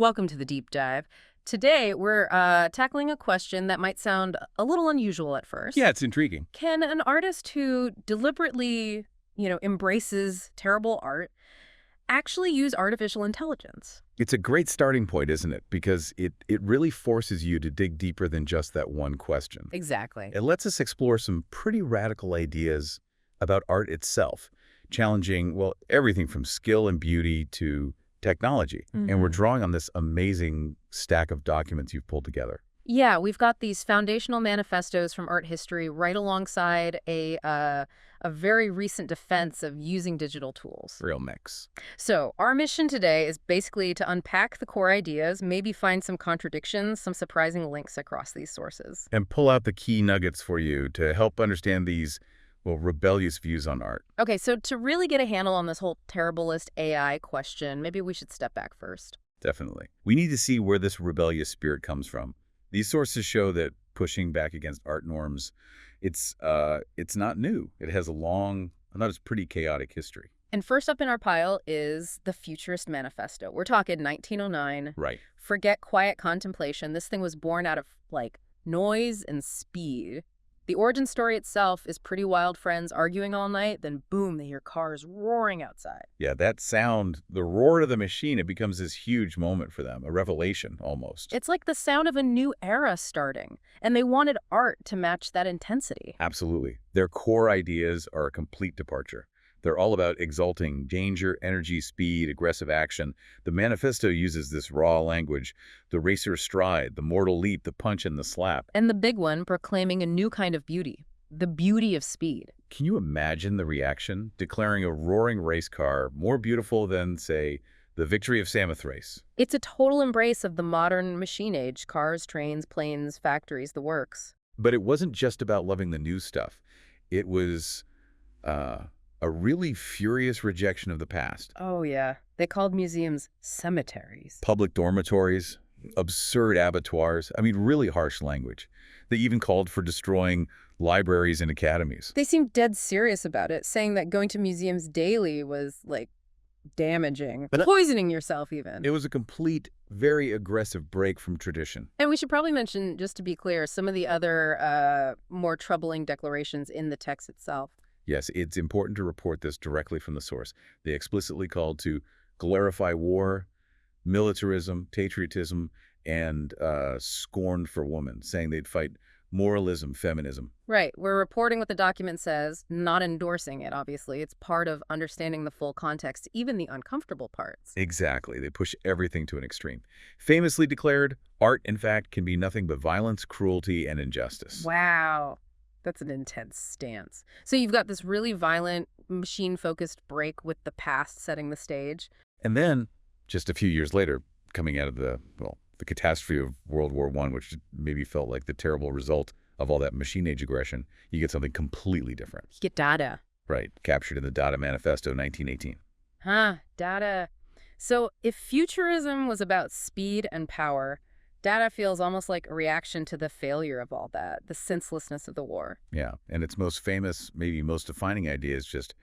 Welcome to the deep dive. Today, we're tackling a question that might sound a little unusual at first. Yeah, it's intriguing. Can an artist who deliberately, embraces terrible art actually use artificial intelligence? It's a great starting point, isn't it? Because it really forces you to dig deeper than just that one question. Exactly. It lets us explore some pretty radical ideas about art itself, challenging, well, everything from skill and beauty to technology. And we're drawing on this amazing stack of documents you've pulled together. Yeah, we've got these foundational manifestos from art history right alongside a very recent defense of using digital tools. Real mix. So our mission today is basically to unpack the core ideas, maybe find some contradictions, some surprising links across these sources. And pull out the key nuggets for you to help understand these, well, rebellious views on art. Okay, so to really get a handle on this whole terriblest AI question, maybe we should step back first. Definitely. We need to see where this rebellious spirit comes from. These sources show that pushing back against art norms, it's not new. It has a long, I thought it's pretty chaotic history. And first up in our pile is the Futurist Manifesto. We're talking 1909. Right. Forget quiet contemplation. This thing was born out of, noise and speed. The origin story itself is pretty wild friends arguing all night, then boom, they hear cars roaring outside. Yeah, that sound, the roar of the machine, it becomes this huge moment for them, a revelation almost. It's like the sound of a new era starting, and they wanted art to match that intensity. Absolutely. Their core ideas are a complete departure. They're all about exalting danger, energy, speed, aggressive action. The manifesto uses this raw language, the racer's stride, the mortal leap, the punch, and the slap. And the big one, proclaiming a new kind of beauty, the beauty of speed. Can you imagine the reaction? Declaring a roaring race car more beautiful than, say, the victory of Samothrace. It's a total embrace of the modern machine age, cars, trains, planes, factories, the works. But it wasn't just about loving the new stuff. It was a really furious rejection of the past. Oh, yeah. They called museums cemeteries. Public dormitories, absurd abattoirs. I mean, really harsh language. They even called for destroying libraries and academies. They seemed dead serious about it, saying that going to museums daily was, damaging. Poisoning yourself, even. It was a complete, very aggressive break from tradition. And we should probably mention, just to be clear, some of the other more troubling declarations in the text itself. Yes, it's important to report this directly from the source. They explicitly called to glorify war, militarism, patriotism, and scorn for women, saying they'd fight moralism, feminism. Right. We're reporting what the document says, not endorsing it, obviously. It's part of understanding the full context, even the uncomfortable parts. Exactly. They push everything to an extreme. Famously declared, art, in fact, can be nothing but violence, cruelty, and injustice. Wow. That's an intense stance. So you've got this really violent, machine-focused break with the past setting the stage. And then, just a few years later, coming out of the catastrophe of World War I, which maybe felt like the terrible result of all that machine-age aggression, you get something completely different. You get Dada. Right, captured in the Dada Manifesto, 1918. Dada. So if futurism was about speed and power, Dada feels almost like a reaction to the failure of all that, the senselessness of the war. Yeah, and its most famous, maybe most defining idea is just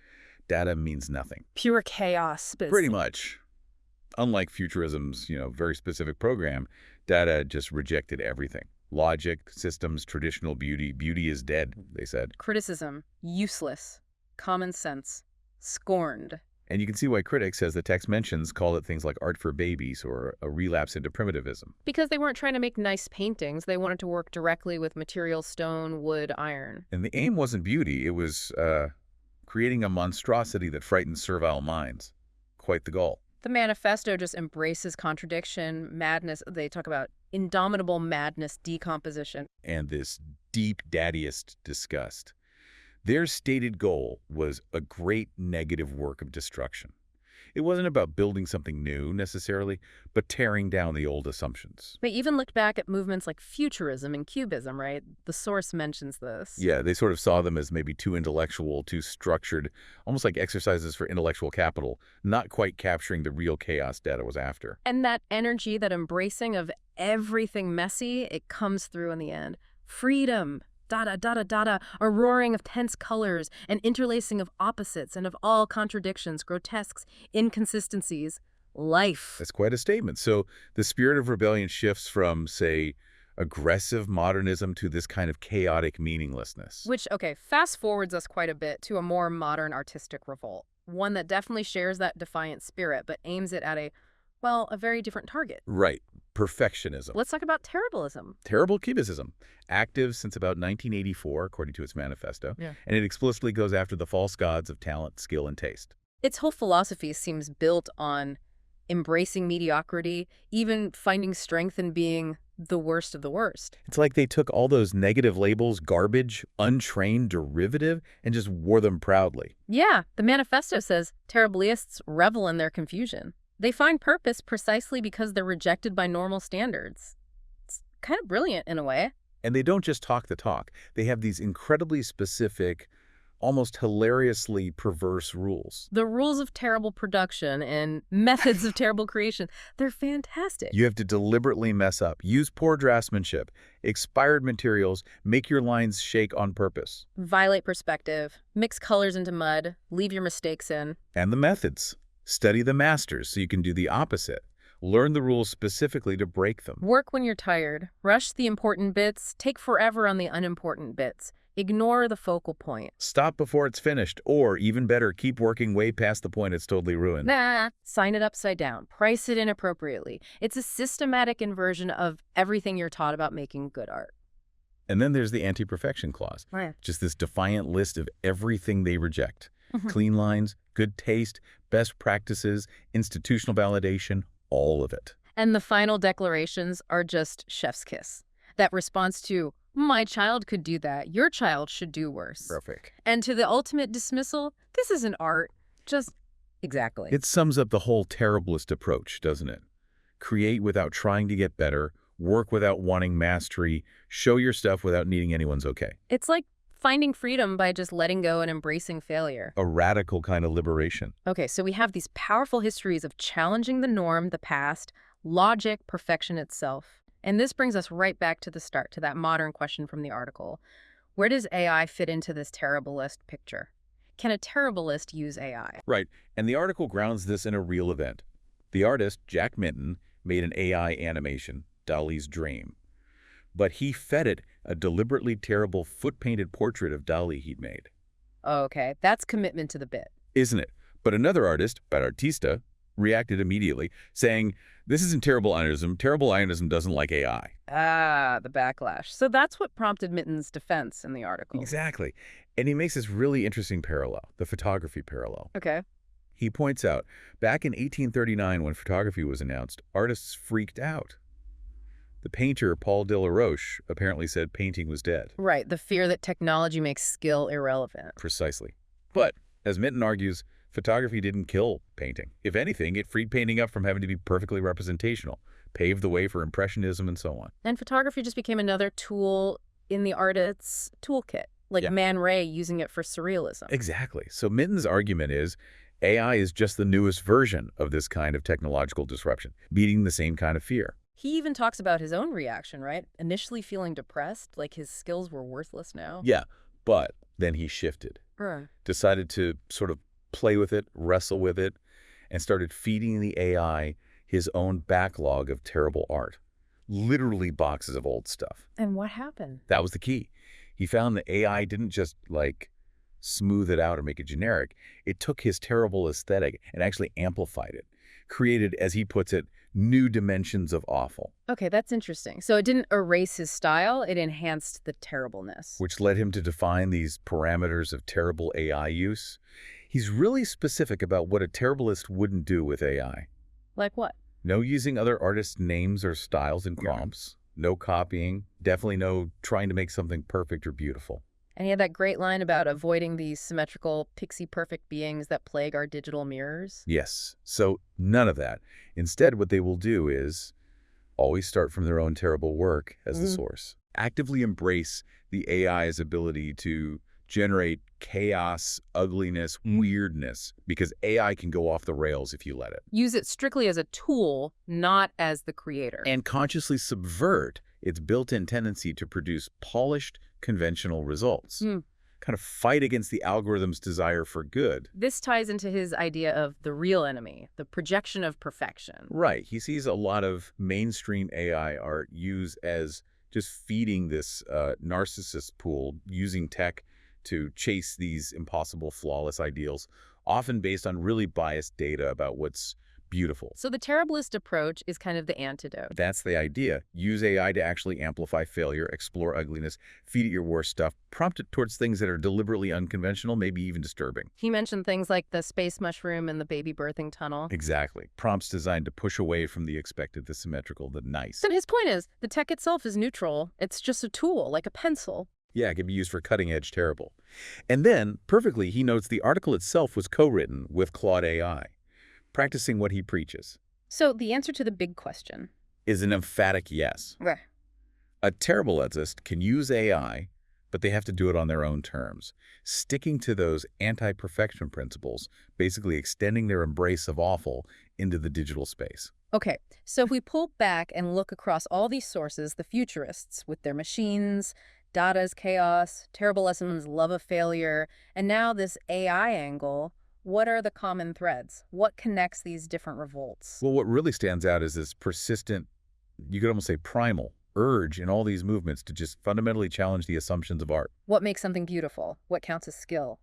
Dada means nothing. Pure chaos. Pretty much. Unlike Futurism's, very specific program, Dada just rejected everything. Logic, systems, traditional beauty. Beauty is dead, they said. Criticism, useless. Common sense, scorned. And you can see why critics, as the text mentions, call it things like art for babies or a relapse into primitivism. Because they weren't trying to make nice paintings. They wanted to work directly with materials, stone, wood, iron. And the aim wasn't beauty. It was creating a monstrosity that frightened servile minds. Quite the goal. The manifesto just embraces contradiction, madness. They talk about indomitable madness, decomposition. And this deep daddyist disgust. Their stated goal was a great negative work of destruction. It wasn't about building something new, necessarily, but tearing down the old assumptions. They even looked back at movements like Futurism and Cubism, right? The source mentions this. Yeah, they sort of saw them as maybe too intellectual, too structured, almost like exercises for intellectual capital, not quite capturing the real chaos Dada was after. And that energy, that embracing of everything messy, it comes through in the end. Freedom. Dada, Dada, Dada, a roaring of tense colors, an interlacing of opposites and of all contradictions, grotesques, inconsistencies, life. That's quite a statement. So the spirit of rebellion shifts from, say, aggressive modernism to this kind of chaotic meaninglessness. Which, okay, fast forwards us quite a bit to a more modern artistic revolt. One that definitely shares that defiant spirit, but aims it at a very different target. Right. Perfectionism. Let's talk about terribleism. Terrible cubism, active since about 1984, according to its manifesto, Yeah. and it explicitly goes after the false gods of talent, skill, and taste. Its whole philosophy seems built on embracing mediocrity, even finding strength in being the worst of the worst. It's like they took all those negative labels, garbage, untrained, derivative, and just wore them proudly. Yeah, the manifesto says terribleists revel in their confusion. They find purpose precisely because they're rejected by normal standards. It's kind of brilliant in a way. And they don't just talk the talk. They have these incredibly specific, almost hilariously perverse rules. The rules of terrible production and methods of terrible creation, they're fantastic. You have to deliberately mess up, use poor draftsmanship, expired materials, make your lines shake on purpose. Violate perspective, mix colors into mud, leave your mistakes in. And the methods. Study the masters so you can do the opposite. Learn the rules specifically to break them. Work when you're tired. Rush the important bits. Take forever on the unimportant bits. Ignore the focal point. Stop before it's finished, or even better, keep working way past the point it's totally ruined. Nah, sign it upside down. Price it inappropriately. It's a systematic inversion of everything you're taught about making good art. And then there's the anti-perfection clause. Right. Just this defiant list of everything they reject. Clean lines, good taste, best practices, institutional validation, all of it. And the final declarations are just chef's kiss. That response to, my child could do that, your child should do worse. Perfect. And to the ultimate dismissal, this isn't art. Just exactly. It sums up the whole terriblest approach, doesn't it? Create without trying to get better, work without wanting mastery, show your stuff without needing anyone's okay. It's like finding freedom by just letting go and embracing failure. A radical kind of liberation. Okay, so we have these powerful histories of challenging the norm, the past, logic, perfection itself. And this brings us right back to the start, to that modern question from the article. Where does AI fit into this terribleist picture? Can a terribleist use AI? Right, and the article grounds this in a real event. The artist, Jack Minton, made an AI animation, Dali's Dream. But he fed it a deliberately terrible foot-painted portrait of Dali he'd made. Okay, that's commitment to the bit. Isn't it? But another artist, Artista, reacted immediately, saying, this isn't terrible ionism. Terrible ionism doesn't like AI. Ah, the backlash. So that's what prompted Minton's defense in the article. Exactly. And he makes this really interesting parallel, the photography parallel. Okay. He points out, back in 1839 when photography was announced, artists freaked out. The painter, Paul Delaroche, apparently said painting was dead. Right, the fear that technology makes skill irrelevant. Precisely. But, as Minton argues, photography didn't kill painting. If anything, it freed painting up from having to be perfectly representational, paved the way for impressionism and so on. And photography just became another tool in the artist's toolkit, like Yeah. Man Ray using it for surrealism. Exactly. So Minton's argument is AI is just the newest version of this kind of technological disruption, meeting the same kind of fear. He even talks about his own reaction, right? Initially feeling depressed, like his skills were worthless now. Yeah, but then he shifted, decided to sort of play with it, wrestle with it, and started feeding the AI his own backlog of terrible art. Literally boxes of old stuff. And what happened? That was the key. He found that AI didn't just, like, smooth it out or make it generic. It took his terrible aesthetic and actually amplified it, created, as he puts it, new dimensions of awful. Okay, that's interesting. So it didn't erase his style, it enhanced the terribleness. Which led him to define these parameters of terrible AI use. He's really specific about what a terriblist wouldn't do with AI. Like what? No using other artists' names or styles in prompts. No copying. Definitely no trying to make something perfect or beautiful. And he had that great line about avoiding these symmetrical, pixie-perfect beings that plague our digital mirrors. Yes. So none of that. Instead, what they will do is always start from their own terrible work as the source. Actively embrace the AI's ability to generate chaos, ugliness, weirdness, because AI can go off the rails if you let it. Use it strictly as a tool, not as the creator. And consciously subvert its built-in tendency to produce polished, conventional results. kind of fight against the algorithm's desire for good. This ties into his idea of the real enemy, the projection of perfection. Right. He sees a lot of mainstream AI art used as just feeding this narcissist pool, using tech to chase these impossible, flawless ideals, often based on really biased data about what's beautiful. So the terriblest approach is kind of the antidote. That's the idea. Use AI to actually amplify failure, explore ugliness, feed it your worst stuff, prompt it towards things that are deliberately unconventional, maybe even disturbing. He mentioned things like the space mushroom and the baby birthing tunnel. Exactly. Prompts designed to push away from the expected, the symmetrical, the nice. So his point is, the tech itself is neutral. It's just a tool, like a pencil. Yeah, it can be used for cutting-edge terrible. And then, perfectly, he notes the article itself was co-written with Claude AI, practicing what he preaches. So the answer to the big question Is an emphatic yes. Right. A terribleist can use AI, but they have to do it on their own terms, sticking to those anti-perfection principles, basically extending their embrace of awful into the digital space. Okay, so if we pull back and look across all these sources, the futurists with their machines, Dada's chaos, Terribleism's love of failure, and now this AI angle, what are the common threads? What connects these different revolts? Well, what really stands out is this persistent, you could almost say primal, urge in all these movements to just fundamentally challenge the assumptions of art. What makes something beautiful? What counts as skill?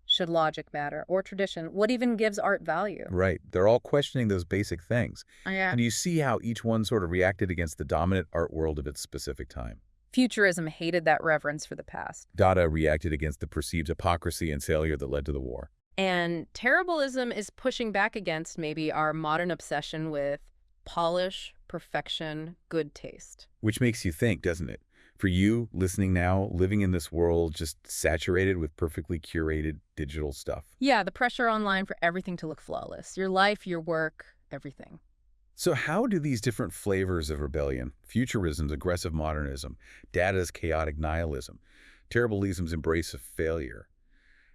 Should logic matter? Or tradition? What even gives art value? Right. They're all questioning those basic things. Oh, yeah. And you see how each one sort of reacted against the dominant art world of its specific time. Futurism hated that reverence for the past. Dada reacted against the perceived hypocrisy and failure that led to the war. And Terribleism is pushing back against maybe our modern obsession with polish, perfection, good taste. Which makes you think, doesn't it? For you, listening now, living in this world just saturated with perfectly curated digital stuff. Yeah, the pressure online for everything to look flawless. Your life, your work, everything. So how do these different flavors of rebellion, futurism's aggressive modernism, Dada's chaotic nihilism, Terribleism's embrace of failure,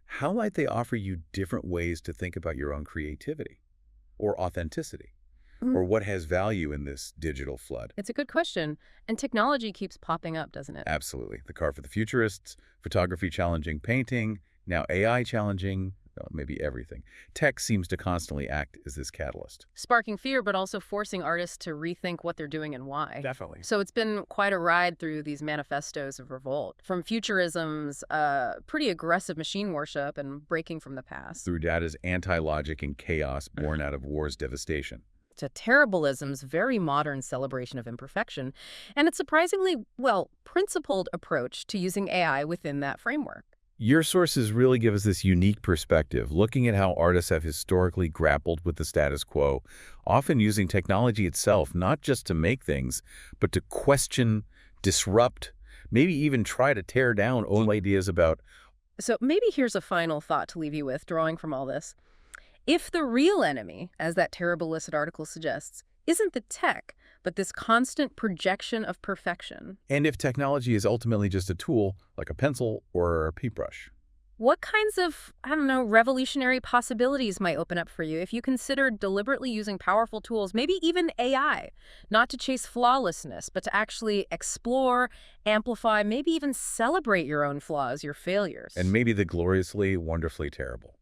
how might they offer you different ways to think about your own creativity or authenticity? Or what has value in this digital flood? It's a good question. And technology keeps popping up, doesn't it? Absolutely. The car for the futurists, photography challenging painting, now AI challenging, well, maybe everything. Tech seems to constantly act as this catalyst. Sparking fear, but also forcing artists to rethink what they're doing and why. Definitely. So it's been quite a ride through these manifestos of revolt. From futurism's pretty aggressive machine worship and breaking from the past, Through Dada's anti-logic and chaos born out of war's devastation. to Terribleism's very modern celebration of imperfection, and its surprisingly, well, principled approach to using AI within that framework. Your sources really give us this unique perspective, looking at how artists have historically grappled with the status quo, often using technology itself not just to make things, but to question, disrupt, maybe even try to tear down old ideas about. So maybe here's a final thought to leave you with, drawing from all this. If the real enemy, as that Terribleist article suggests, isn't the tech, but this constant projection of perfection, And if technology is ultimately just a tool, like a pencil or a paintbrush. what kinds of, I don't know, revolutionary possibilities might open up for you if you consider deliberately using powerful tools, maybe even AI, not to chase flawlessness, but to actually explore, amplify, maybe even celebrate your own flaws, your failures? And maybe the gloriously, wonderfully terrible.